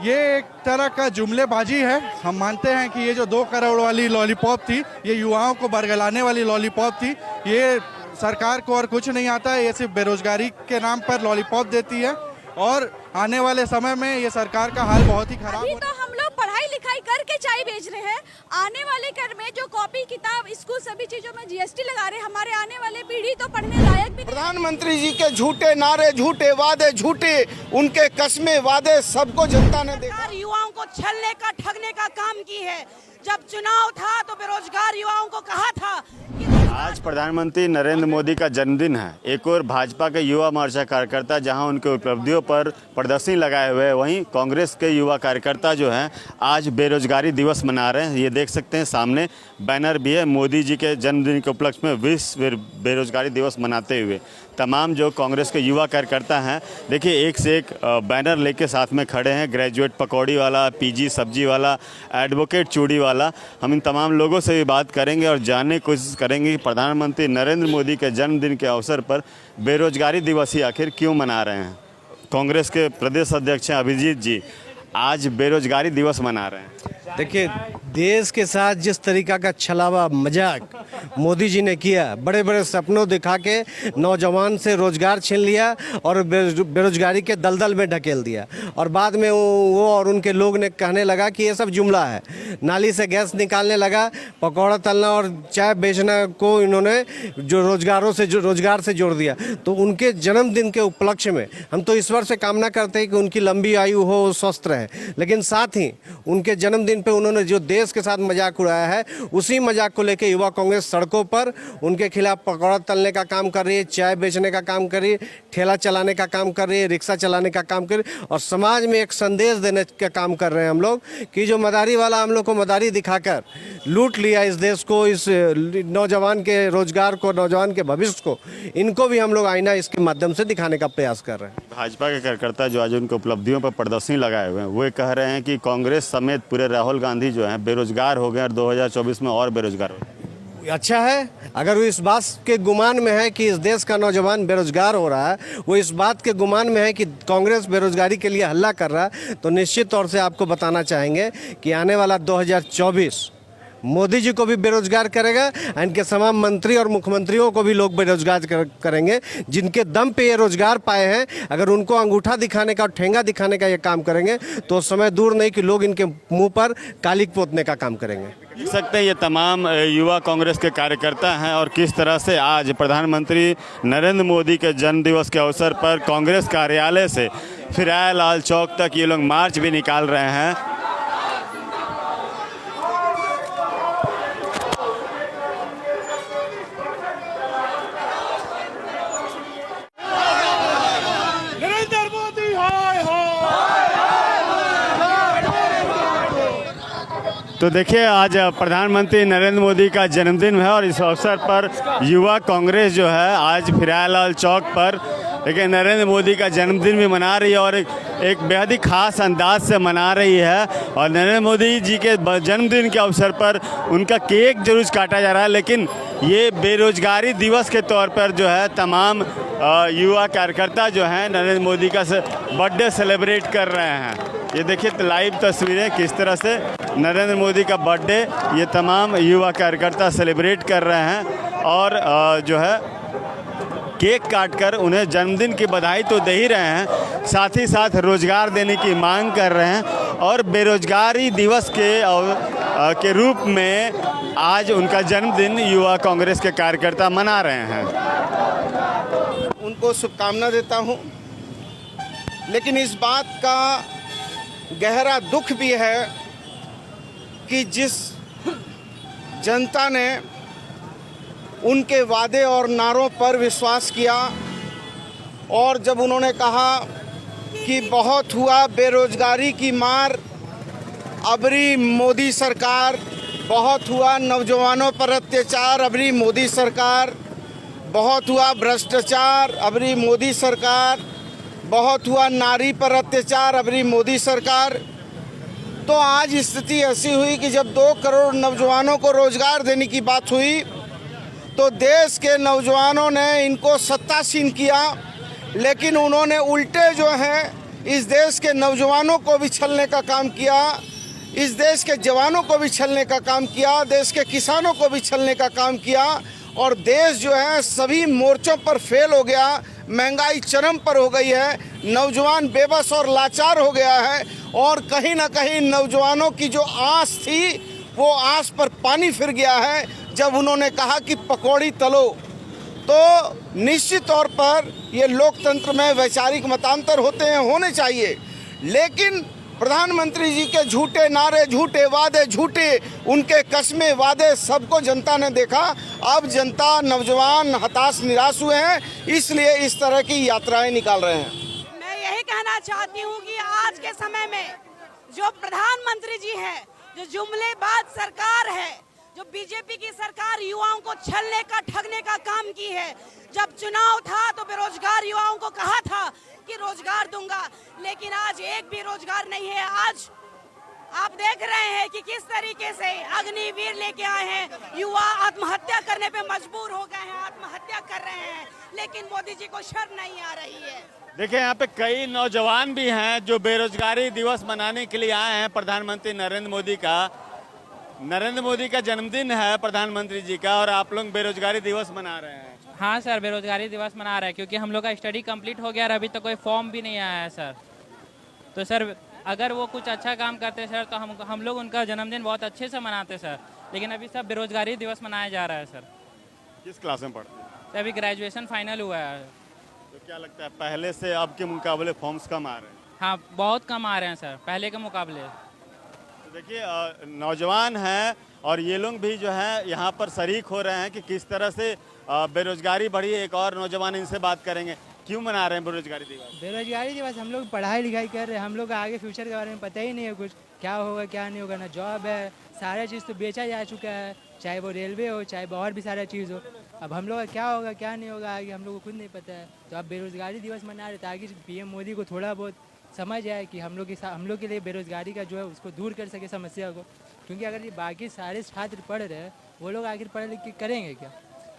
ये एक तरह का जुमलेबाजी है। हम मानते हैं कि ये जो 2 करोड़ वाली लॉलीपॉप थी, ये युवाओं को बरगलाने वाली लॉलीपॉप थी। ये सरकार को और कुछ नहीं आता है, ये सिर्फ बेरोजगारी के नाम पर लॉलीपॉप देती है और आने वाले समय में ये सरकार का हाल बहुत ही खराब अभी तो हम लोग पढ़ाई लिखाई करके चाय बेच रहे हैं। आने वाले कर में जो कॉपी किताब स्कूल सभी चीजों में जीएसटी लगा रहे हैं, हमारे आने वाले पीढ़ी तो पढ़ने लायक भी नहीं। प्रधानमंत्री जी के झूठे नारे, झूठे वादे, झूठे उनके कस्मे वादे सबको जनता ने देखा। युवाओं को छलने का, ठगने का काम की है। जब चुनाव था तो बेरोजगार युवाओं को कहा था। आज प्रधानमंत्री नरेंद्र मोदी का जन्मदिन है। एक और भाजपा के युवा मोर्चा कार्यकर्ता जहां उनके उपलब्धियों पर प्रदर्शनी लगाए हुए हैं, वहीं कांग्रेस के युवा कार्यकर्ता जो हैं आज बेरोजगारी दिवस मना रहे हैं। ये देख सकते हैं सामने बैनर भी है, मोदी जी के जन्मदिन के उपलक्ष्य में विश्व बेरोजगारी दिवस मनाते हुए तमाम जो कांग्रेस के युवा कार्यकर्ता हैं, देखिए एक से एक बैनर लेके साथ में खड़े हैं। ग्रेजुएट पकौड़ी वाला, पीजी सब्जी वाला, एडवोकेट चूड़ी वाला। हम इन तमाम लोगों से भी बात करेंगे और जानने की कोशिश करेंगे कि प्रधानमंत्री नरेंद्र मोदी के जन्मदिन के अवसर पर बेरोजगारी दिवस ही आखिर क्यों मना रहे हैं। कांग्रेस के प्रदेश अध्यक्ष हैं अभिजीत जी, आज बेरोजगारी दिवस मना रहे हैं। देखिए, देश के साथ जिस तरीका का छलावा मजाक मोदी जी ने किया, बड़े बड़े सपनों दिखा के नौजवान से रोजगार छीन लिया और बेरोजगारी के दलदल में ढकेल दिया। और बाद में वो और उनके लोग ने कहने लगा कि ये सब जुमला है। नाली से गैस निकालने लगा, पकौड़ा तलना और चाय बेचना को इन्होंने जो रोजगार से जोड़ दिया। तो उनके जन्मदिन के उपलक्ष्य में हम तो ईश्वर से कामना करते हैं कि उनकी लंबी आयु हो, स्वस्थ रहे, लेकिन साथ ही उनके जन्मदिन पे उन्होंने जो देश के साथ मजाक उड़ाया है, उसी मजाक को लेकर युवा कांग्रेस सड़कों पर उनके खिलाफ पकौड़ा तलने का काम कर रही है, चाय बेचने का काम कर रही है, ठेला चलाने का काम कर रही है, रिक्शा चलाने का काम कर रही है और समाज में एक संदेश देने का काम कर रहे हैं हम लोग कि जो मदारी वाला हम लोग को मदारी दिखाकर लूट लिया इस देश को, इस नौजवान के रोजगार को, नौजवान के भविष्य को, इनको भी हम लोग आईना इसके माध्यम से दिखाने का प्रयास कर रहे हैं। भाजपा के कार्यकर्ता जो आज उनके उपलब्धियों पर प्रदर्शनी लगाए हुए हैं, वो कह रहे हैं कि कांग्रेस समेत पूरे राहुल गांधी जो हैं बेरोजगार हो गए और 2024 में और बेरोजगार हो गए। अच्छा है, अगर वो इस बात के गुमान में है कि इस देश का नौजवान बेरोजगार हो रहा है, वो इस बात के गुमान में है कि कांग्रेस बेरोजगारी के लिए हल्ला कर रहा है, तो निश्चित तौर से आपको बताना चाहेंगे कि आने वाला 2024 मोदी जी को भी बेरोजगार करेगा। इनके तमाम मंत्री और मुख्यमंत्रियों को भी लोग बेरोजगार करेंगे। जिनके दम पे ये रोजगार पाए हैं, अगर उनको अंगूठा दिखाने का और ठेंगा दिखाने का ये काम करेंगे तो समय दूर नहीं कि लोग इनके मुंह पर कालिक पोतने का काम करेंगे। देख सकते हैं ये तमाम युवा कांग्रेस के कार्यकर्ता हैं और किस तरह से आज प्रधानमंत्री नरेंद्र मोदी के जन्मदिवस के अवसर पर कांग्रेस कार्यालय से फिराय लाल चौक तक ये लोग मार्च भी निकाल रहे हैं। तो देखिए, आज प्रधानमंत्री नरेंद्र मोदी का जन्मदिन है और इस अवसर पर युवा कांग्रेस जो है आज फिरायलाल चौक पर देखिए नरेंद्र मोदी का जन्मदिन भी मना रही है और एक बेहद ही खास अंदाज से मना रही है। और नरेंद्र मोदी जी के जन्मदिन के अवसर पर उनका केक जरूर काटा जा रहा है, लेकिन ये बेरोजगारी दिवस के तौर पर जो है तमाम युवा कार्यकर्ता जो हैं नरेंद्र मोदी का बर्थडे सेलिब्रेट कर रहे हैं। ये देखिए लाइव तस्वीरें किस तरह से नरेंद्र मोदी का बर्थडे ये तमाम युवा कार्यकर्ता सेलिब्रेट कर रहे हैं और जो है केक काटकर उन्हें जन्मदिन की बधाई तो दे ही रहे हैं, साथ ही साथ रोजगार देने की मांग कर रहे हैं और बेरोजगारी दिवस के रूप में आज उनका जन्मदिन युवा कांग्रेस के कार्यकर्ता मना रहे हैं। उनको शुभकामना देता हूं, लेकिन इस बात का गहरा दुख भी है कि जिस जनता ने उनके वादे और नारों पर विश्वास किया और जब उन्होंने कहा कि बहुत हुआ बेरोजगारी की मार, अबरी मोदी सरकार, बहुत हुआ नौजवानों पर अत्याचार, अबरी मोदी सरकार, बहुत हुआ भ्रष्टाचार, अबरी मोदी सरकार, बहुत हुआ नारी पर अत्याचार, अबरी मोदी सरकार। तो आज स्थिति ऐसी हुई कि जब 2 करोड़ नौजवानों को रोजगार देने की बात हुई तो देश के नौजवानों ने इनको सत्तासीन किया, लेकिन उन्होंने उल्टे जो है इस देश के नौजवानों को भी छलने का काम किया, इस देश के जवानों को भी छलने का काम किया, देश के किसानों को भी छलने का काम किया और देश जो है सभी मोर्चों पर फेल हो गया। महंगाई चरम पर हो गई है, नौजवान बेबस और लाचार हो गया है और कहीं ना कहीं नौजवानों की जो आस थी वो आस पर पानी फिर गया है जब उन्होंने कहा कि पकौड़ी तलो। तो निश्चित तौर पर ये लोकतंत्र में वैचारिक मतांतर होते हैं, होने चाहिए, लेकिन प्रधानमंत्री जी के झूठे नारे, झूठे वादे, झूठे उनके कस्मे वादे सबको जनता ने देखा। अब जनता, नौजवान हताश निराश हुए हैं, इसलिए इस तरह की यात्राएं निकाल रहे हैं। मैं यही कहना चाहती हूँ कि आज के समय में जो प्रधानमंत्री जी हैं, जो जुमलेबाज सरकार है, जो बीजेपी की सरकार युवाओं को छलने का, ठगने का काम की है। जब चुनाव था तो बेरोजगार युवाओं को कहा था कि रोजगार दूंगा, लेकिन आज एक भी रोजगार नहीं है। आज आप देख रहे हैं कि किस तरीके से अग्निवीर लेके आए हैं, युवा आत्महत्या करने पे मजबूर हो गए हैं, आत्महत्या कर रहे हैं, लेकिन मोदी जी को शर्म नहीं आ रही है। देखिए यहाँ पे कई नौजवान भी हैं जो बेरोजगारी दिवस मनाने के लिए आए हैं। प्रधानमंत्री नरेंद्र मोदी का जन्मदिन है प्रधानमंत्री जी का, और आप लोग बेरोजगारी दिवस मना रहे हैं। हाँ सर, बेरोजगारी दिवस मना रहे हैं क्योंकि हम लोग का स्टडी कंप्लीट हो गया और अभी तक कोई फॉर्म भी नहीं आया है सर। तो सर अगर वो कुछ अच्छा काम करते सर तो हम लोग उनका जन्मदिन बहुत अच्छे से मनाते सर, लेकिन अभी सब बेरोजगारी दिवस मनाया जा रहा है सर। किस क्लास में पढ़ते हैं? तो अभी ग्रेजुएशन फाइनल हुआ है। तो क्या लगता है पहले से अब के मुकाबले फॉर्म्स कम आ रहे हैं? हाँ, बहुत कम आ रहे हैं सर पहले के मुकाबले। तो देखिए नौजवान हैं और ये लोग भी जो है यहाँ पर शरीक हो रहे हैं कि किस तरह से बेरोजगारी बढ़ी। एक और नौजवान इनसे बात करेंगे, क्यों मना रहे हैं बेरोजगारी दिवस? बेरोजगारी दिवस हम लोग पढ़ाई लिखाई कर रहे हैं, हम लोग का आगे फ्यूचर के बारे में पता ही नहीं है कुछ, क्या होगा क्या नहीं होगा, ना जॉब है, सारा चीज़ तो बेचा जा चुका है, चाहे वो रेलवे हो चाहे वो और भी सारा चीज़ हो। अब हम लोग का क्या होगा क्या नहीं होगा आगे हम लोग को खुद नहीं पता है। तो अब बेरोजगारी दिवस मना रहे ताकि पीएम मोदी को थोड़ा बहुत समझ आए कि हम लोग के लिए बेरोजगारी का जो है उसको दूर कर सके समस्या को। क्योंकि अगर ये बाकी सारे छात्र पढ़ रहे हैं, वो लोग आखिर पढ़ लिख के करेंगे क्या?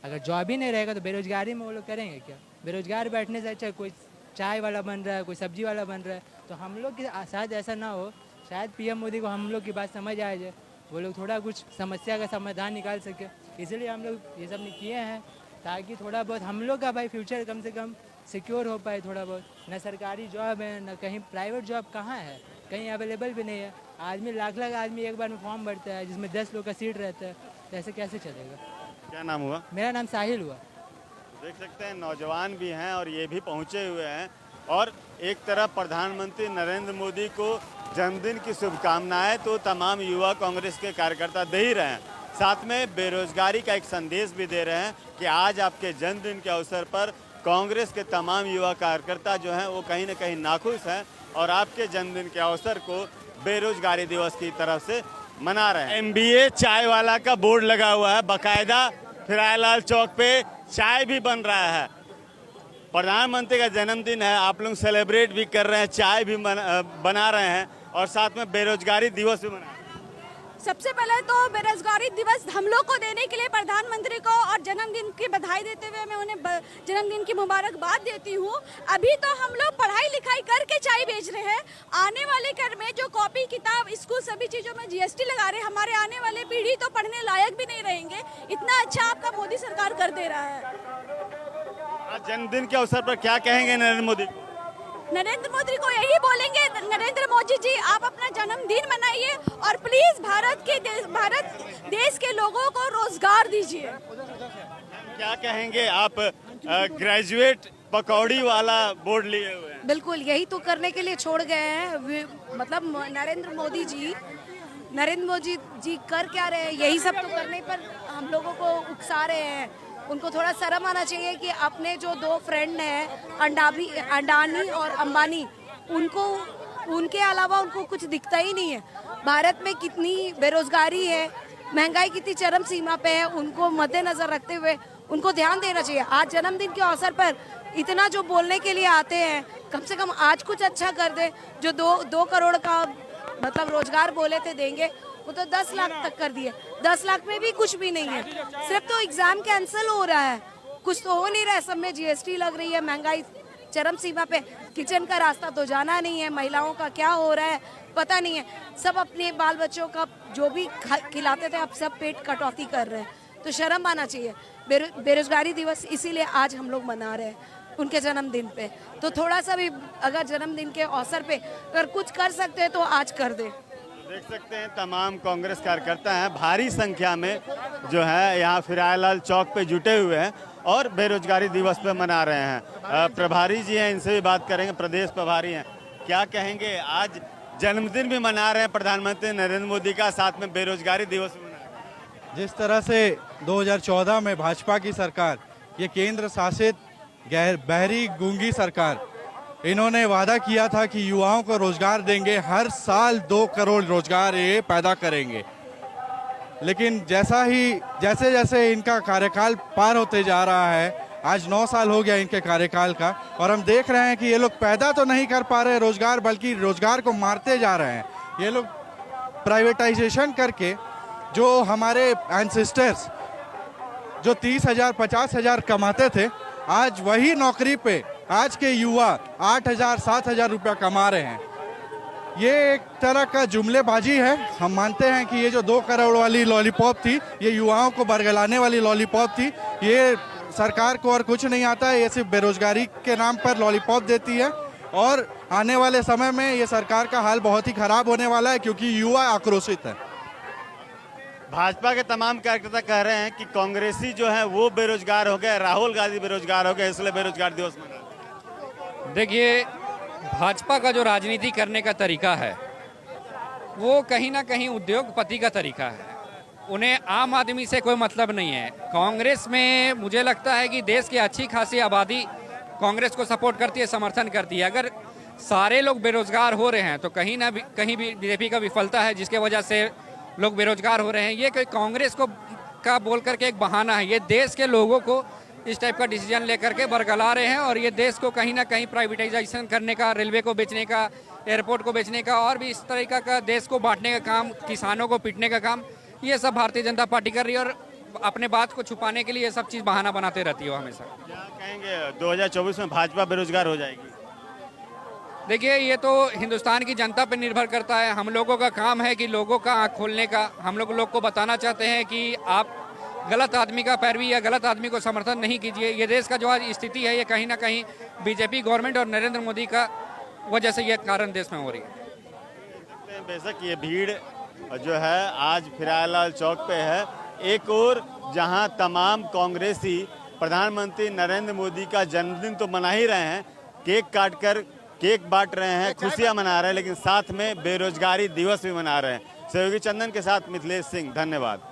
अगर जॉब ही नहीं रहेगा तो बेरोजगारी में वो लोग करेंगे क्या? बेरोजगार बैठने से अच्छा कोई चाय वाला बन रहा है, कोई सब्जी वाला बन रहा है। तो हम लोग के शायद ऐसा ना हो, शायद पीएम मोदी को हम लोग की बात समझ आ जाए, वो लोग थोड़ा कुछ समस्या का समाधान निकाल सके। इसलिए हम लोग ये सब किए हैं ताकि थोड़ा बहुत हम लोग का भाई फ्यूचर कम से कम सिक्योर हो पाए थोड़ा बहुत। न सरकारी जॉब है, न कहीं प्राइवेट जॉब कहाँ है, कहीं अवेलेबल भी नहीं है। आदमी लाख आदमी एक बार में फॉर्म भरता है जिसमें 10 लोग का सीट रहता है, तो ऐसे कैसे चलेगा? क्या नाम हुआ? मेरा नाम साहिल हुआ। देख सकते हैं नौजवान भी हैं और ये भी पहुंचे हुए हैं, और एक तरफ प्रधानमंत्री नरेंद्र मोदी को जन्मदिन की शुभकामनाएं तो तमाम युवा कांग्रेस के कार्यकर्ता दे ही रहे हैं, साथ में बेरोजगारी का एक संदेश भी दे रहे हैं कि आज आपके जन्मदिन के अवसर पर कांग्रेस के तमाम युवा कार्यकर्ता जो हैं वो कहीं ना कहीं नाखुश हैं और आपके जन्मदिन के अवसर को बेरोजगारी दिवस की तरफ से मना रहे हैं। MBA चाय वाला का बोर्ड लगा हुआ है, बाकायदा फिरालाल चौक पे चाय भी बन रहा है। प्रधानमंत्री का जन्मदिन है, आप लोग सेलिब्रेट भी कर रहे हैं, चाय भी बना रहे हैं और साथ में बेरोजगारी दिवस भी मना रहे हैं। सबसे पहले तो बेरोजगारी दिवस हम लोग को देने के लिए प्रधानमंत्री को और जन्मदिन की बधाई देते हुए मैं उन्हें जन्मदिन की मुबारकबाद देती हूँ। अभी तो हम लोग पढ़ाई लिखाई करके चाय बेच रहे हैं, आने वाले कर में जो कॉपी किताब स्कूल सभी चीज़ों में GST लगा रहे हैं, हमारे आने वाले पीढ़ी तो पढ़ने लायक भी नहीं रहेंगे। इतना अच्छा आपका मोदी सरकार कर दे रहा है। आज जन्मदिन के अवसर पर क्या कहेंगे नरेंद्र मोदी? नरेंद्र मोदी को यही बोलेंगे, नरेंद्र मोदी जी आप अपना जन्मदिन मनाइए और प्लीज भारत देश के लोगों को रोजगार दीजिए। क्या कहेंगे आप? ग्रेजुएट पकौड़ी वाला बोर्ड लिए हुए हैं। बिल्कुल यही तो करने के लिए छोड़ गए हैं, मतलब नरेंद्र मोदी जी कर क्या रहे हैं, यही सब तो करने पर हम लोगों को उकसा रहे हैं। उनको थोड़ा शर्म आना चाहिए कि अपने जो दो फ्रेंड हैं अंडानी और अंबानी, उनके अलावा उनको कुछ दिखता ही नहीं है। भारत में कितनी बेरोजगारी है, महंगाई कितनी चरम सीमा पे है, उनको मद्देनजर रखते हुए उनको ध्यान देना चाहिए। आज जन्मदिन के अवसर पर इतना जो बोलने के लिए आते हैं, कम से कम आज कुछ अच्छा कर दे। जो 2 करोड़ का मतलब रोजगार बोले थे देंगे, वो तो 10 लाख तक कर दिए। 10 लाख में भी कुछ भी नहीं है, सिर्फ तो एग्जाम कैंसिल हो रहा है, कुछ तो हो नहीं रहा है। सब में GST लग रही है, महंगाई चरम सीमा पे। किचन का रास्ता तो जाना नहीं है, महिलाओं का क्या हो रहा है पता नहीं है। सब अपने बाल बच्चों का जो भी खिलाते थे अब सब पेट कटौती कर रहे हैं, तो शर्म आना चाहिए। बेरोजगारी दिवस इसीलिए आज हम लोग मना रहे हैं उनके जन्मदिन पे, तो थोड़ा सा भी अगर जन्मदिन के अवसर पे अगर कुछ कर सकते हैं तो आज कर दे। देख सकते हैं तमाम कांग्रेस कार्यकर्ता हैं भारी संख्या में जो है यहाँ फिरायलाल चौक पे जुटे हुए हैं और बेरोजगारी दिवस पे मना रहे हैं। प्रभारी जी हैं, इनसे भी बात करेंगे, प्रदेश प्रभारी हैं। क्या कहेंगे, आज जन्मदिन भी मना रहे हैं प्रधानमंत्री नरेंद्र मोदी का, साथ में बेरोजगारी दिवस भी मना रहे हैं। जिस तरह से 2014 में भाजपा की सरकार, ये केंद्र शासित बहरी गूंगी सरकार, इन्होंने वादा किया था कि युवाओं को रोजगार देंगे, हर साल 2 करोड़ रोजगार ये पैदा करेंगे। लेकिन जैसे जैसे इनका कार्यकाल पार होते जा रहा है, आज 9 साल हो गया इनके कार्यकाल का, और हम देख रहे हैं कि ये लोग पैदा तो नहीं कर पा रहे रोजगार, बल्कि रोजगार को मारते जा रहे हैं। ये लोग प्राइवेटाइजेशन करके जो हमारे एंसेस्टर्स जो 30,000 50,000 कमाते थे, आज वही नौकरी पे आज के युवा 8,000 7,000 रुपया कमा रहे हैं। ये एक तरह का जुमलेबाजी है। हम मानते हैं कि ये जो 2 करोड़ वाली लॉलीपॉप थी, ये युवाओं को बरगलाने वाली लॉलीपॉप थी। ये सरकार को और कुछ नहीं आता है, ये सिर्फ बेरोजगारी के नाम पर लॉलीपॉप देती है, और आने वाले समय में ये सरकार का हाल बहुत ही खराब होने वाला है, क्योंकि युवा आक्रोशित है। भाजपा के तमाम कार्यकर्ता कह रहे हैं कि कांग्रेसी जो है वो बेरोजगार हो गए, राहुल गांधी बेरोजगार हो गए, इसलिए बेरोजगार दिवस मना रहे हैं। देखिए, भाजपा का जो राजनीति करने का तरीका है वो कहीं ना कहीं उद्योगपति का तरीका है। उन्हें आम आदमी से कोई मतलब नहीं है। कांग्रेस में मुझे लगता है कि देश की अच्छी खासी आबादी कांग्रेस को सपोर्ट करती है, समर्थन करती है। अगर सारे लोग बेरोजगार हो रहे हैं तो कहीं ना कहीं भी बीजेपी का विफलता है, जिसके वजह से लोग बेरोजगार हो रहे हैं। ये कोई कांग्रेस को का बोल करके एक बहाना है। ये देश के लोगों को इस टाइप का डिसीजन लेकर के बरगला रहे हैं, और ये देश को कहीं ना कहीं प्राइवेटाइजेशन करने का, रेलवे को बेचने का, एयरपोर्ट को बेचने का, और भी इस तरीका का देश को बांटने का काम, किसानों को पीटने का काम, ये सब भारतीय जनता पार्टी कर रही है, और अपने बात को छुपाने के लिए ये सब चीज़ बहाना बनाते रहती है वो हमेशा। क्या कहेंगे, 2024 में भाजपा बेरोजगार हो जाएगी? देखिए, ये तो हिंदुस्तान की जनता पर निर्भर करता है। हम लोगों का काम है कि लोगों का आँख खोलने का। हम लोग को बताना चाहते हैं कि आप गलत आदमी का पैरवी या गलत आदमी को समर्थन नहीं कीजिए। ये देश का जो आज स्थिति है, ये कहीं ना कहीं बीजेपी गवर्नमेंट और नरेंद्र मोदी का वजह से ये कारण देश में हो रही है। बेशक ये भीड़ जो है आज फिरायलाल चौक पे है, एक और जहां तमाम कांग्रेसी प्रधानमंत्री नरेंद्र मोदी का जन्मदिन तो मना ही रहे हैं, केक काटकर केक बांट रहे हैं, खुशियां मना रहे हैं, लेकिन साथ में बेरोजगारी दिवस भी मना रहे हैं। सहयोगी चंदन के साथ मिथिलेश सिंह, धन्यवाद।